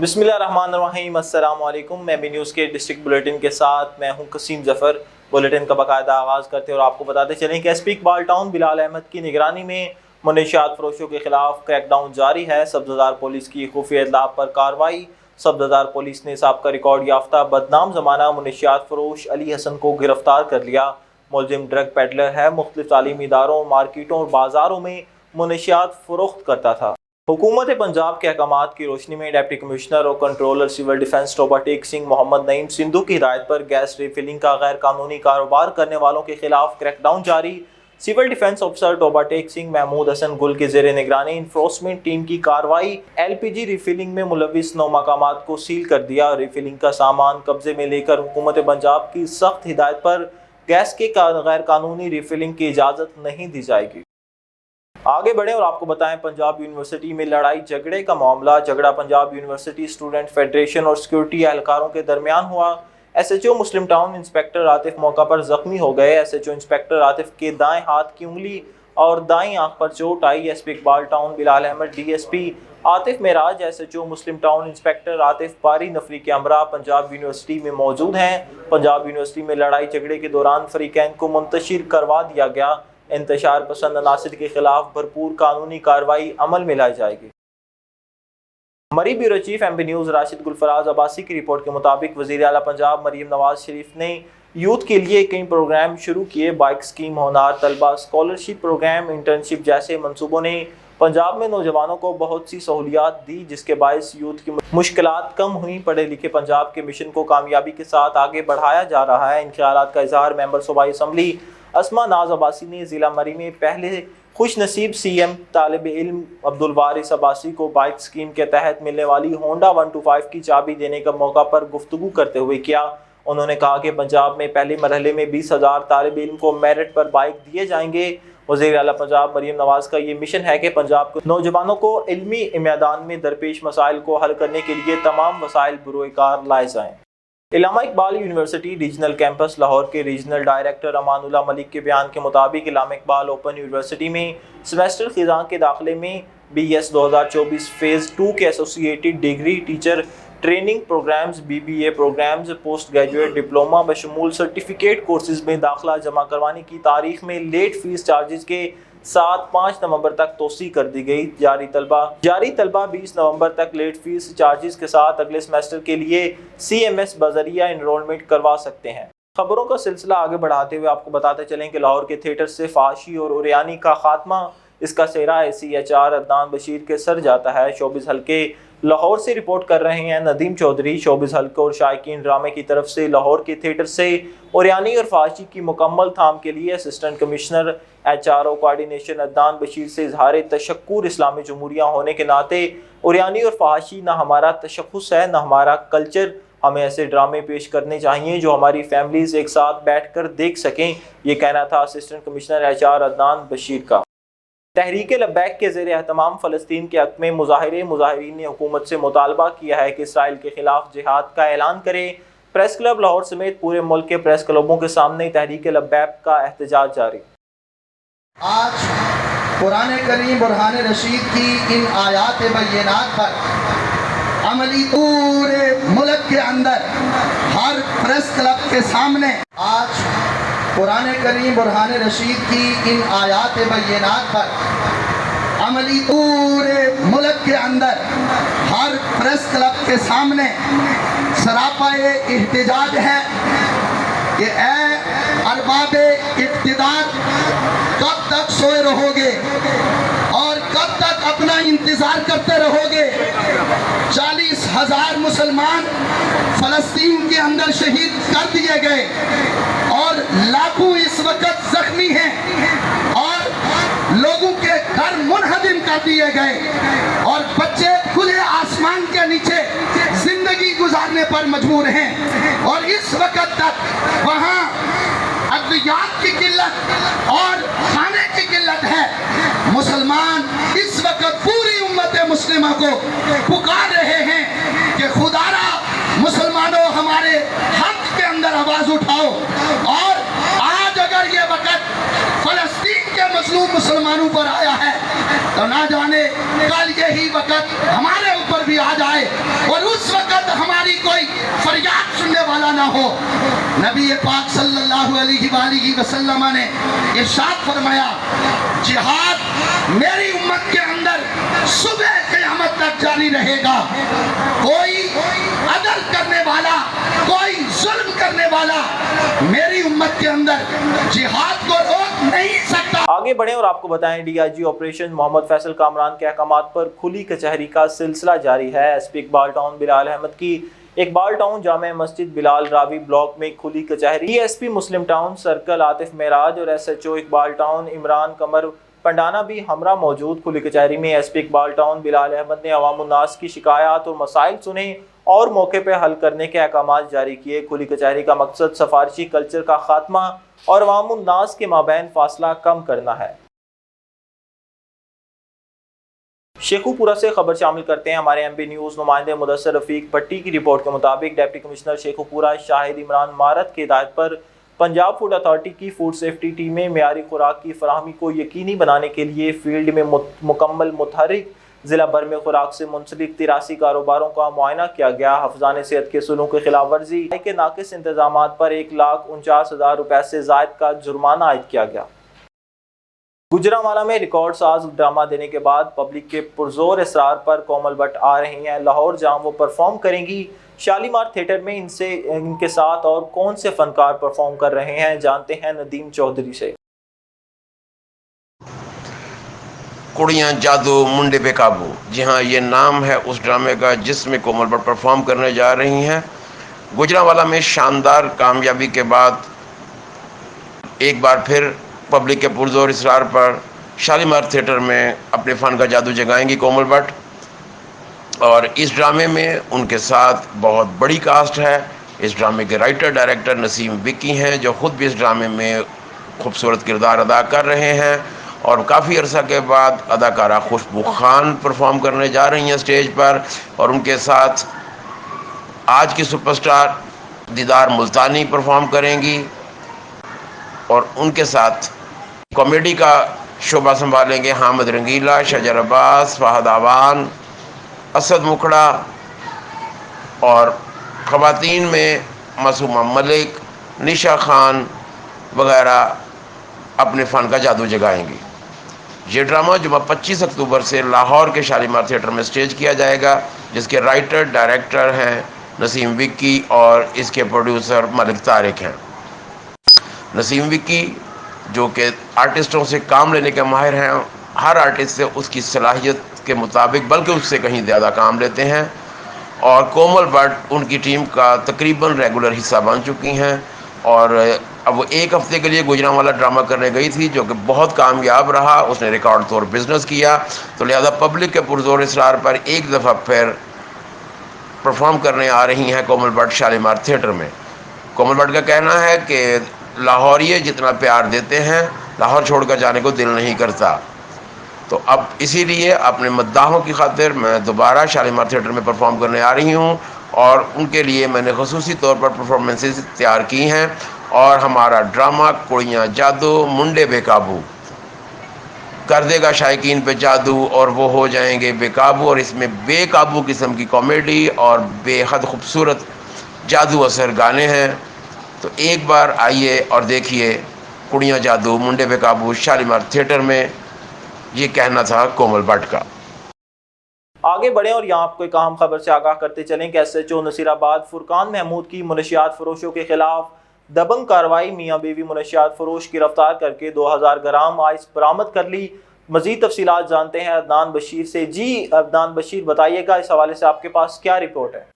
बिस्मिल्लाहिर्रहमानिर्रहीम। अस्सलाम वालेकुम। मैं बी न्यूज़ के डिस्ट्रिक्ट बुलेटिन के साथ मैं हूं कसीम ज़फ़र। बुलेटिन का बाकायदा आगाज़ करते हैं और आपको बताते चलें कि एसपी इकबाल टाउन बिलाल अहमद की निगरानी में मनशियात फरोशों के खिलाफ क्रैकडाउन जारी है। सब्ज़दार पुलिस की खुफिया इत्तला पर कार्रवाई। सब्ज़दार पुलिस ने साबका रिकॉर्ड याफ्ता बदनाम ज़माना मनशियात फरोश अली हसन को गिरफ्तार कर लिया। मुलजिम ड्रग पेडलर है, मुख्तलिफ तालीमी इदारों, मार्केटों और बाज़ारों में मनशियात फ़रोख्त करता था। हुकूमत पंजाब के अहकामात की रोशनी में डिप्टी कमिश्नर और controller civil defence Toba Tek Singh Mohammad Naeem Sindhu की हिदायत पर गैस रिफिलिंग का गैर कानूनी कारोबार करने वालों के खिलाफ क्रैकडाउन जारी। Civil defence officer Toba Tek Singh Mahmood Hasan Gul के ज़ेर निगरानी इन्फोर्समेंट टीम की कार्रवाई। LPG रिफिलिंग में मुलविस 9 मकामात को सील कर दिया। रिफिलिंग का सामान कब्जे में लेकर हुकूमत पंजाब की सख्त हिदायत पर गैस के गैर कानूनी रिफिलिंग की इजाज़त नहीं दी जाएगी। आगे बढ़े और आपको बताएं, पंजाब यूनिवर्सिटी में लड़ाई झगड़े का मामला। झगड़ा पंजाब यूनिवर्सिटी स्टूडेंट फेडरेशन और सिक्योरिटी एहलकारों के दरमियान हुआ। SHO Muslim town inspector Atif मौका पर जख्मी हो गए। SHO इंस्पेक्टर आतिफ के दाएं हाथ की उंगली और दाईं आंख पर चोट आई। SP Iqbal town Bilal Ahmad, DSP Atif Meraj, SHO Muslim town inspector Atif Bari नफरी के हमरा पंजाब यूनिवर्सिटी में मौजूद हैं। पंजाब यूनिवर्सिटी में लड़ाई झगड़े के दौरान फरीकैन को मुंतशिर करवा दिया गया। इंतशार पसंद अनासिर के खिलाफ भरपूर कानूनी कार्रवाई अमल में लाई जाएगी। मरी bureau chief MB news Rashid Gulfaraz Abbasi की रिपोर्ट के मुताबिक वज़ीर आला पंजाब मरीम नवाज शरीफ ने यूथ के लिए कई प्रोग्राम शुरू किए। बाइक स्कीम, होनहार तलबा स्कॉलरशिप प्रोग्राम, इंटर्नशिप जैसे मंसूबों ने पंजाब में नौजवानों को बहुत सी सहूलियात दी, जिसके बायस यूथ की मुश्किलात कम हुई। पढ़े लिखे पंजाब के मिशन को कामयाबी के साथ आगे बढ़ाया जा रहा है। इन ख्यालात का इजहार मेंबर सूबाई असम्बली अस्मा नाज अब्बासी ने ज़िला मरी में पहले खुश नसीब CM तालिब इल्म अब्दुल वारिस अब्बासी को बाइक स्कीम के तहत मिलने वाली होंडा 125 की चाबी देने का मौका पर गुफ्तगू करते हुए किया। उन्होंने कहा कि पंजाब में पहले मरहले में 20,000 तालिब इल्म को मेरिट पर बाइक दिए जाएंगे। वज़ीर आला पंजाब मरीम नवाज का ये मिशन है कि पंजाब के नौजवानों को इल्मी मैदान में दरपेश मसाइल को हल करने के लिए तमाम वसाइल बरोए कार लाए जाएँ। Allama Iqbal university regional campus Lahore के रीजनल डायरेक्टर अमानुल्लाह मलिक के बयान के मुताबिक इलामा इकबाल ओपन यूनिवर्सिटी में सेमेस्टर खिज़ां के दाखिले में BS 2024 फ़ेज़ 2 के associated degree teacher training programmes, BBA programmes, post graduate diploma बशमूल सर्टिफिकेट कोर्सेज में दाखिला जमा करवाने की तारीख में लेट फीस चार्जेस के साथ 5 नवंबर तक तोसी कर दी गई। जारी तलबा 20 नवंबर तक लेट फीस चार्जेस के साथ अगले सेमेस्टर के लिए CMS बजरिया इनरोलमेंट करवा सकते हैं। खबरों का सिलसिला आगे बढ़ाते हुए आपको बताते चलें कि लाहौर के थिएटर से फाशी और उरियानी का खात्मा, इसका सेहरा SCHR अदनान बशीर के सर जाता है। शोबिस हल्के लाहौर से रिपोर्ट कर रहे हैं नदीम चौधरी। शोबिस हल्के और शायकीन ड्रामे की तरफ से लाहौर के थिएटर से उरियानी और फाशी की मुकम्मल थाम के लिए assistant commissioner HRO coordination Adnan Bashir से इजहार तशक्कुर। इस्लामी जमहूरिया होने के नाते उरियानी और फाशी ना हमारा तशख़्ख़ुस है, ना हमारा कल्चर। हमें ऐसे ड्रामे पेश करने चाहिए जो हमारी फैमिलीज़ एक साथ बैठ कर देख सकें। ये कहना था assistant commissioner HR Adnan Bashir का। तहरीक लब्बैक के ज़ेर एहतमाम फ़लस्तीन के हक़ में मुज़ाहिरीन ने हुकूमत से मुतालबा किया है कि इसराइल के खिलाफ जिहाद का ऐलान करे। प्रेस क्लब लाहौर समेत पूरे मुल्क के प्रेस क्लबों के सामने तहरीक लब्बैक का एहतजाज जारी। आज कुरान करीम बुरहान रशीद की इन आयात बय्यनात पर अमली पूरे मुल्क के अंदर हर प्रेस क्लब के सामने आज कुरान करीम बुरहान रशीद की इन आयात बय्यनात पर अमली पूरे मुल्क के अंदर हर प्रेस क्लब के सामने सरापा एहतजाज है कि ऐ अरबाब इक़्तिदार कब तक सोए रहोगे और कब तक अपना इंतजार करते रहोगे। 40,000 मुसलमान फ़लस्तीन के अंदर शहीद कर दिए गए और लाखों इस वक्त जख्मी हैं और लोगों के घर मुनहदिम कर दिए गए और बच्चे खुले आसमान के नीचे जिंदगी गुजारने पर मजबूर हैं और इस वक्त तक वहाँ अद्वियात की किल्लत और खाने की किल्लत है। मुसलमान इस वक्त पूरी उम्मत मुस्लिमा को पुकार रहे हैं कि खुदारा मुसलमानों हमारे हक के अंदर आवाज उठाओ। और आज अगर ये वक्त फलस्तीन के मजलूम मुसलमानों पर आया है तो ना जाने कल यही वक्त हमारे पर भी आ जाए और उस वक्त हमारी कोई फरियाद सुनने वाला ना हो। नबी पाक सल्लल्लाहु अलैहि वसल्लम ने इरशाद फरमाया, जिहाद मेरी उम्मत के अंदर सुबह क़यामत तक जारी रहेगा। कोई अदल करने वाला, कोई जुल्म करने वाला मेरी उम्मत के अंदर जिहाद को रोक नहीं सकता। आगे बढ़ें और आपको बताएं, डीआईजी ऑपरेशन मोहम्मद फैसल कामरान के अहकामात पर खुली कचहरी का सिलसिला जारी है। एसपी इकबाल टाउन बिलाल अहमद की इकबाल टाउन जामे मस्जिद बिलाल रावी ब्लॉक में खुली कचहरी। डीएसपी मुस्लिम टाउन सर्कल आतिफ मेराज और एसएचओ इकबाल टाउन इमरान कमर पंडाना भी हमरा मौजूद। खुली कचहरी में एसपी इकबाल टाउन बिलाल अहमद ने अवामुन्नास की शिकायत और मसाइल सुने और मौके पर हल करने के अहकामात जारी किए। खुली कचहरी का मकसद सफारशी कल्चर का खात्मा और अवामुन्नास के माबैन फासला कम करना है। शेखुपुरा से खबर शामिल करते हैं। हमारे एमपी न्यूज़ नुमाइंदे मुदस्सर रफीक भट्टी की रिपोर्ट के मुताबिक डिप्टी कमिश्नर शेखुपुरा शाहिद इमरान मारत की हिदायत पर पंजाब फूड अथॉरिटी की फूड सेफ्टी टीमें मेयारी खुराक की फराहमी को यकीनी बनाने के लिए फील्ड में मुकम्मल मुतहरिक ज़िला भर में खुराक से मुंसलिक 83 कारोबारों का मुआयना किया गया। हफ्जान सेहत के उसूलों की खिलाफ वर्जी के नाकिस इंतजाम पर 1,49,000 रुपये से ज़ायद का जुर्माना आयद किया गया। गुजरांवाला में रिकॉर्ड साज ड्रामा देने के बाद पब्लिक के पुरजोर इसरार पर कोमल भट्ट आ रही हैं लाहौर, जहां वो परफॉर्म करेंगी। शालीमार थिएटर में इनके साथ और कौन से फनकार परफॉर्म कर रहे हैं, जानते हैं नदीम चौधरी से। कुड़ियाँ जादू मुंडे पे काबू, जी हाँ, ये नाम है उस ड्रामे का जिसमें कोमल भट्ट परफॉर्म करने जा रही हैं। गुजरांवाला में शानदार कामयाबी के बाद एक बार फिर पब्लिक के पुरजोर इसरार पर शालीमार थिएटर में अपने फ़न का जादू जगाएंगी कोमल भट्ट। और इस ड्रामे में उनके साथ बहुत बड़ी कास्ट है। इस ड्रामे के राइटर डायरेक्टर नसीम विक्की हैं, जो ख़ुद भी इस ड्रामे में खूबसूरत किरदार अदा कर रहे हैं। और काफ़ी अरसा के बाद अदाकारा खुशबू खान परफॉर्म करने जा रही हैं स्टेज पर, और उनके साथ आज की सुपरस्टार दीदार मुल्तानी परफॉर्म करेंगी। और उनके साथ कॉमेडी का शोबा संभालेंगे हामिद रंगीला, शजर अब्बास, फहद आवान, असद मुखड़ा। और ख़वातीन में मासूमा मलिक, निशा खान वगैरह अपने फ़न का जादू जगाएंगी। ये ड्रामा जुमा 25 अक्टूबर से लाहौर के शालीमार थिएटर में स्टेज किया जाएगा, जिसके राइटर डायरेक्टर हैं नसीम विक्की और इसके प्रोड्यूसर मलिक तारिक हैं। नसीम विक्की जो कि आर्टिस्टों से काम लेने के माहिर हैं, हर आर्टिस्ट से उसकी सलाहियत के मुताबिक बल्कि उससे कहीं ज़्यादा काम लेते हैं। और कोमल भट्ट उनकी टीम का तकरीबन रेगुलर हिस्सा बन चुकी हैं। और अब वो एक हफ़्ते के लिए गुजरांवाला ड्रामा करने गई थी, जो कि बहुत कामयाब रहा। उसने रिकॉर्ड तौर बिज़नेस किया, तो लिहाजा पब्लिक के पुरजोर इसरार पर एक दफ़ा फिर परफॉर्म करने आ रही हैं कोमल भट्ट शालीमार थिएटर में। कोमल भट्ट का कहना है कि लाहौरिये जितना प्यार देते हैं, लाहौर छोड़कर जाने को दिल नहीं करता। तो अब इसीलिए अपने मद्दाहों की खातिर मैं दोबारा शालीमार थिएटर में परफॉर्म करने आ रही हूँ, और उनके लिए मैंने ख़ुसूसी तौर पर परफॉर्मेंसेस तैयार की हैं। और हमारा ड्रामा कुड़ियाँ जादू मुंडे बेकाबू कर देगा शायकीन पे जादू, और वो हो जाएंगे बेकाबू। और इसमें बेकाबू किस्म की कॉमेडी और बेहद खूबसूरत जादू असर गाने हैं। तो एक बार आइए और देखिए कुड़ियाँ जादू मुंडे बेकाबू शालीमार थिएटर में। ये कहना था कोमल भट्ट का। आगे बढ़ें और यहाँ आपको एक अहम खबर से आगाह करते चलें कि एसएचओ नसीराबाद फुरकान महमूद की मुनशियात फरोशों के खिलाफ दबंग कार्रवाई। मियाँ बीवी मुनशियात फरोश गिरफ्तार करके 2000 ग्राम आइस बरामद कर ली। मज़ीद तफसीलात जानते हैं अदनान बशीर से। जी अदनान बशीर, बताइएगा इस हवाले से आपके पास क्या रिपोर्ट है?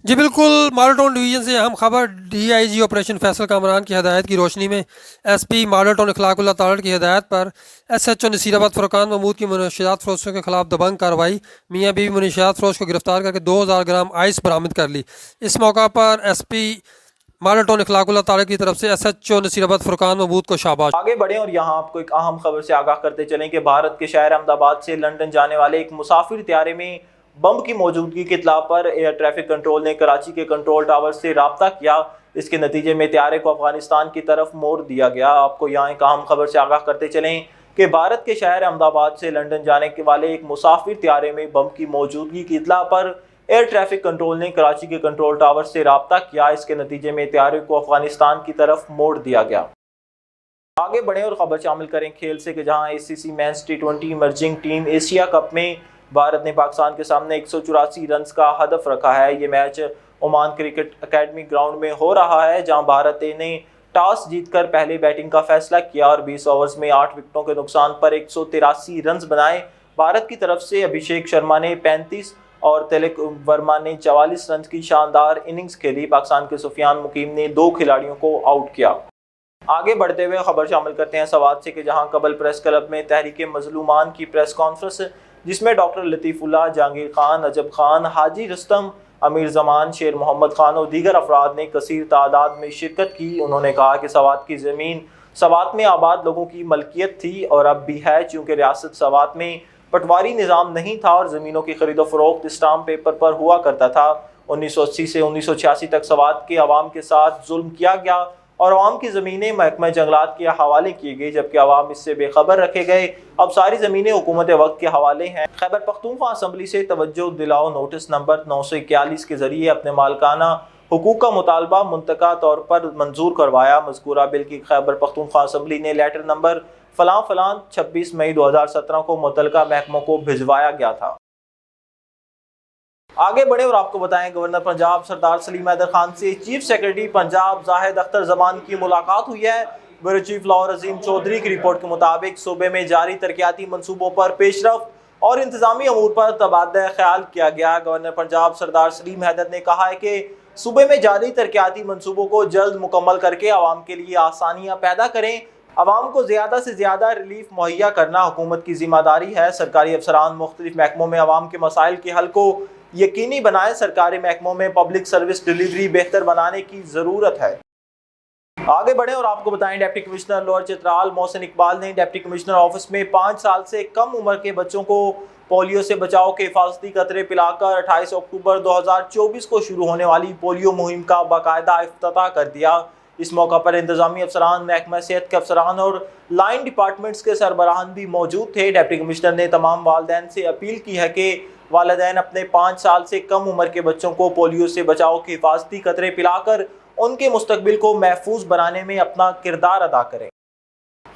जी बिल्कुल, मॉडल टाउन डिवीज़न से अहम खबर। डीआईजी ऑपरेशन फैसल कामरान की हदायत की रोशनी में एसपी मॉडल टाउन इखलाकुल्लाह तारड़ की हदायत पर एसएचओ नसीराबाद फुरकान महमूद की मुनशियात फरोशों के खिलाफ दबंग कार्रवाई। मियाँ बीवी मुनशियात फरोश को गिरफ्तार करके 2000 ग्राम आइस बरामद कर ली। इस मौका पर एसपी मॉडल टाउन इखलाकुल्लाह तारड़ की तरफ से एसएचओ नसीराबाद फुरकान महमूद को शाबाश। आगे बढ़ें और यहाँ आपको एक अहम खबर से आगाह करते चलें कि भारत के शहर अहमदाबाद से लंदन जाने वाले एक मुसाफिर त्यारे में बम की मौजूदगी की इत्तला पर एयर ट्रैफिक कंट्रोल ने कराची के कंट्रोल टावर से रब्ता किया। इसके नतीजे में त्यारे को अफगानिस्तान की तरफ मोड़ दिया गया। आपको यहाँ एक अहम खबर से आगाह करते चलें کہ بھارت کے شہر احمد آباد سے لندن جانے کے والے ایک مسافر طیارے میں بم کی موجودگی کی اطلاع پر ایئر ٹریفک کنٹرول نے کراچی کے کنٹرول ٹاور سے رابطہ کیا۔ اس کے نتیجے میں طیارے کو افغانستان کی طرف موڑ دیا گیا۔ آگے بڑھیں اور خبر شامل کریں کھیل سے کہ جہاں ACC men's T20 emerging team Asia cup میں بھارت نے پاکستان کے سامنے 184 رنز کا ہدف رکھا ہے۔ یہ match Oman cricket academy ground میں ہو رہا ہے، جہاں بھارت نے ٹاس جیت کر پہلے بیٹنگ کا فیصلہ کیا اور 20 اوورز میں 8 وکٹوں کے نقصان پر 183 رنز بنائے۔ بھارت کی طرف سے ابھیشیک شرما نے 35 اور تلک ورما نے 44 رنز کی شاندار اننگز کھیلی۔ پاکستان کے سفیان مقیم نے 2 کھلاڑیوں کو آؤٹ کیا۔ آگے بڑھتے ہوئے خبر شامل کرتے ہیں سوات سے کہ جہاں قبل پریس کلب میں تحریک مظلومان کی پریس کانفرنس، جس میں ڈاکٹر لطیف اللہ، جہانگیر خان، نجب خان، حاجی رستم، امیر زمان، شیر محمد خان اور دیگر افراد نے کثیر تعداد میں شرکت کی۔ انہوں نے کہا کہ سوات کی زمین سوات میں آباد لوگوں کی ملکیت تھی اور اب بھی ہے، چونکہ ریاست سوات میں پٹواری نظام نہیں تھا اور زمینوں کی خرید و فروخت اسٹامپ پیپر پر ہوا کرتا تھا۔ 1980 سے 1986 تک سوات کے عوام کے ساتھ ظلم کیا گیا اور عوام کی زمینیں محکمہ جنگلات کے حوالے کی گئی، جبکہ عوام اس سے بے خبر رکھے گئے۔ اب ساری زمینیں حکومت وقت کے حوالے ہیں۔ خیبر پختونخوا اسمبلی سے توجہ دلاؤ نوٹس نمبر 941 کے ذریعے اپنے مالکانہ حقوق کا مطالبہ منطقہ طور پر منظور کروایا۔ مذکورہ بل کی خیبر پختونخوا اسمبلی نے لیٹر نمبر فلاں فلاں 26 مئی 2017 کو متعلقہ محکموں کو بھجوایا گیا تھا۔ آگے بڑھیں اور آپ کو بتائیں گورنر پنجاب سردار سلیم حیدر خان سے چیف سیکرٹری پنجاب زاہد اختر زمان کی ملاقات ہوئی ہے۔ بیورو چیف لاہور عظیم چودھری کی رپورٹ کے مطابق صوبے میں جاری ترقیاتی منصوبوں پر پیش رفت اور انتظامی امور پر تبادلہ خیال کیا گیا۔ گورنر پنجاب سردار سلیم حیدر نے کہا ہے کہ صوبے میں جاری ترقیاتی منصوبوں کو جلد مکمل کر کے عوام کے لیے آسانیاں پیدا کریں۔ عوام کو زیادہ سے زیادہ ریلیف مہیا کرنا حکومت کی ذمہ داری ہے۔ سرکاری افسران مختلف محکموں میں عوام کے مسائل کے حل کو یقینی بنائیں۔ سرکاری محکموں میں پبلک سروس ڈیلیوری بہتر بنانے کی ضرورت ہے۔ آگے بڑھیں اور آپ کو بتائیں ڈپٹی کمشنر لوئر چترال محسن اقبال نے ڈپٹی کمشنر آفس میں 5 سال سے کم عمر کے بچوں کو پولیو سے بچاؤ کے حفاظتی قطرے پلا کر 28 اکتوبر 2024 کو شروع ہونے والی پولیو مہم کا باقاعدہ افتتاح کر دیا۔ اس موقع پر انتظامی افسران، محکمہ صحت کے افسران اور لائن ڈپارٹمنٹس کے سربراہان بھی موجود تھے۔ ڈپٹی کمشنر نے تمام والدین سے اپیل کی ہے کہ والدین اپنے 5 سال سے کم عمر کے بچوں کو پولیو سے بچاؤ کے حفاظتی قطرے پلا کر ان کے مستقبل کو محفوظ بنانے میں اپنا کردار ادا کریں۔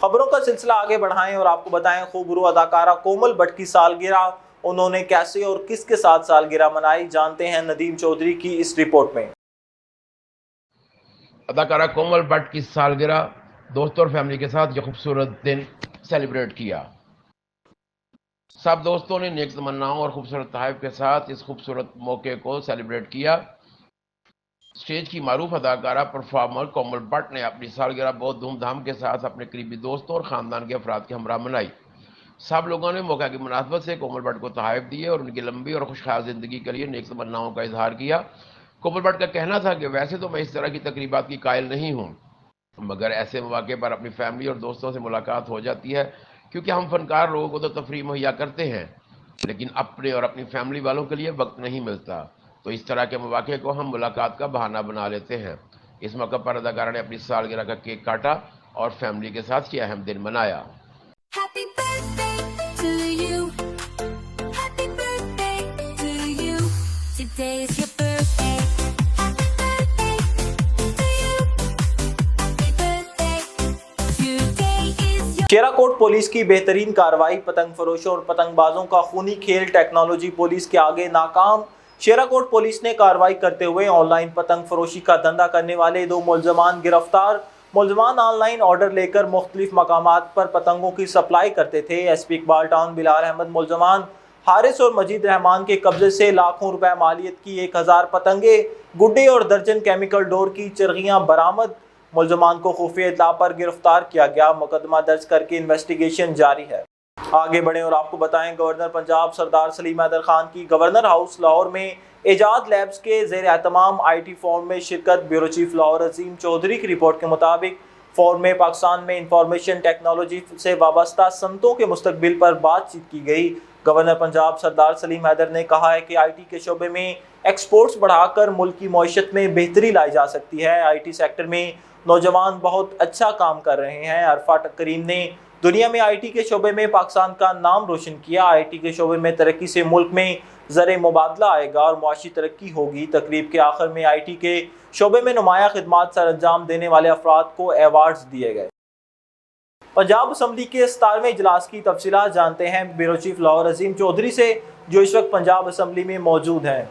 خبروں کا سلسلہ آگے بڑھائیں اور آپ کو بتائیں خوبرو اداکارہ کومل بٹ کی سالگرہ، انہوں نے کیسے اور کس کے ساتھ سالگرہ منائی، جانتے ہیں ندیم چودھری کی اس رپورٹ میں۔ اداکارہ کومل بٹ کی سالگرہ دوستوں اور فیملی کے ساتھ یہ خوبصورت دن سیلیبریٹ کیا۔ سب دوستوں نے نیک تمناؤں اور خوبصورت تحائف کے ساتھ اس خوبصورت موقع کو سیلیبریٹ کیا۔ اسٹیج کی معروف اداکارہ پرفارمر کومل بٹ نے اپنی سالگرہ بہت دھوم دھام کے ساتھ اپنے قریبی دوستوں اور خاندان کے افراد کے ہمراہ منائی۔ سب لوگوں نے موقع کی مناسبت سے کومل بٹ کو تحائف دیے اور ان کی لمبی اور خوشحال زندگی کے لیے نیک تمناؤں کا اظہار کیا۔ کومل بٹ کا کہنا تھا کہ ویسے تو میں اس طرح کی تقریبات کی قائل نہیں ہوں، مگر ایسے مواقع پر اپنی فیملی اور دوستوں سے ملاقات ہو جاتی ہے، کیونکہ ہم فنکار لوگوں کو تو تفریح مہیا کرتے ہیں لیکن اپنے اور اپنی فیملی والوں کے لیے وقت نہیں ملتا، تو اس طرح کے مواقع کو ہم ملاقات کا بہانہ بنا لیتے ہیں۔ اس موقع پر اداکارہ نے اپنی سالگرہ کا کیک کاٹا اور فیملی کے ساتھ یہ اہم دن منایا۔ Happy birthday to you. Happy birthday to you. Today is your birthday. Happy birthday to you. Happy birthday. Today is your Chira Kot police کی بہترین کارروائی، پتنگ فروشوں اور پتنگ بازوں کا خونی کھیل ٹیکنالوجی پولیس کے آگے ناکام۔ شیرا کوٹ پولیس نے کارروائی کرتے ہوئے آن لائن پتنگ فروشی کا دھندا کرنے والے 2 ملزمان گرفتار۔ ملزمان آن لائن آرڈر لے کر مختلف مقامات پر پتنگوں کی سپلائی کرتے تھے۔ ایس پی اقبال ٹاؤن بلال احمد ملزمان حارث اور مجید رحمان کے قبضے سے لاکھوں روپے مالیت کی 1000 پتنگیں، گڈے اور درجن کیمیکل ڈور کی چرغیاں برآمد۔ ملزمان کو خفیہ اطلاع پر گرفتار کیا گیا، مقدمہ درج کر کے انویسٹیگیشن جاری ہے۔ آگے بڑھیں اور آپ کو بتائیں گورنر پنجاب سردار سلیم حیدر خان کی گورنر ہاؤس لاہور میں ایجاد لیبز کے زیر اہتمام آئی ٹی فورم میں شرکت۔ بیورو چیف لاہور عظیم چودھری کی رپورٹ کے مطابق فورم میں پاکستان میں انفارمیشن ٹیکنالوجی سے وابستہ صنعتوں کے مستقبل پر بات چیت کی گئی۔ گورنر پنجاب سردار سلیم حیدر نے کہا ہے کہ آئی ٹی کے شعبے میں ایکسپورٹس بڑھا کر ملک کی معیشت میں بہتری لائی جا سکتی ہے۔ آئی ٹی سیکٹر میں نوجوان بہت اچھا کام کر رہے ہیں۔ عرفہ کریم نے دنیا میں آئی ٹی کے شعبے میں پاکستان کا نام روشن کیا. آئی ٹی کے شعبے میں ترقی سے ملک میں زر مبادلہ آئے گا اور معاشی ترقی ہوگی. تقریب کے آخر میں آئی ٹی کے شعبے میں نمایاں خدمات سر انجام دینے والے افراد کو ایوارڈز دیے گئے. پنجاب اسمبلی کے 17ویں اجلاس کی تفصیلات جانتے ہیں بیورو چیف لاہور عظیم چودھری سے, جو اس وقت پنجاب اسمبلی میں موجود ہیں.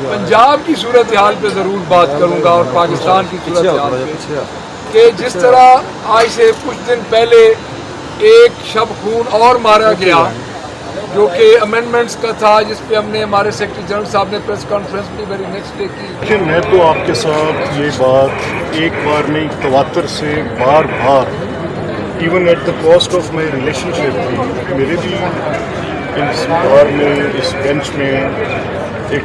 پنجاب کی صورتحال پہ ضرور بات کروں گا اور پاکستان کی صورتحال پہ کہ جس طرح آج سے کچھ دن پہلے ایک شب خون اور مارا گیا جو کہ امینڈمنٹس کا تھا, جس پہ ہم نے ہمارے سیکرٹری جنرل صاحب نے پریس کانفرنس بھی ویری نیکسٹ ڈے کی. لیکن میں تو آپ کے ساتھ یہ بات ایک بار نہیں تواتر سے بار بار even at the cost of my relationship تھی, میرے بھی اس بار میں اس بینچ میں ایک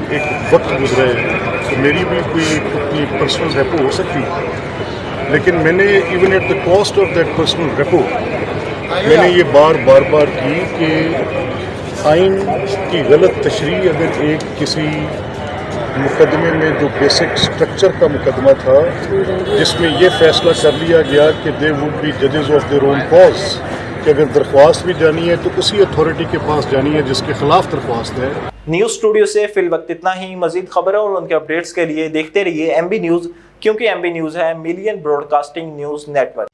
وقت گزرا ہے تو میری بھی کوئی اپنی پرسنل ریپو ہو سکتی, لیکن میں نے even at the cost of that personal rapport میں نے یہ بار بار کی کہ آئین کی غلط تشریح اگر ایک کسی مقدمے میں جو بیسک سٹرکچر کا مقدمہ تھا جس میں یہ فیصلہ کر لیا گیا کہ دے وڈ بی ججز آف دیئر اون کاز, کہ اگر درخواست بھی جانی ہے تو اسی اتھارٹی کے پاس جانی ہے جس کے خلاف درخواست ہے. نیوز اسٹوڈیو سے فی الوقت اتنا ہی. مزید خبروں اور ان کے اپڈیٹس کے لیے دیکھتے رہیے ایم بی نیوز, کیونکہ ایم بی نیوز ہے million broadcasting news net work.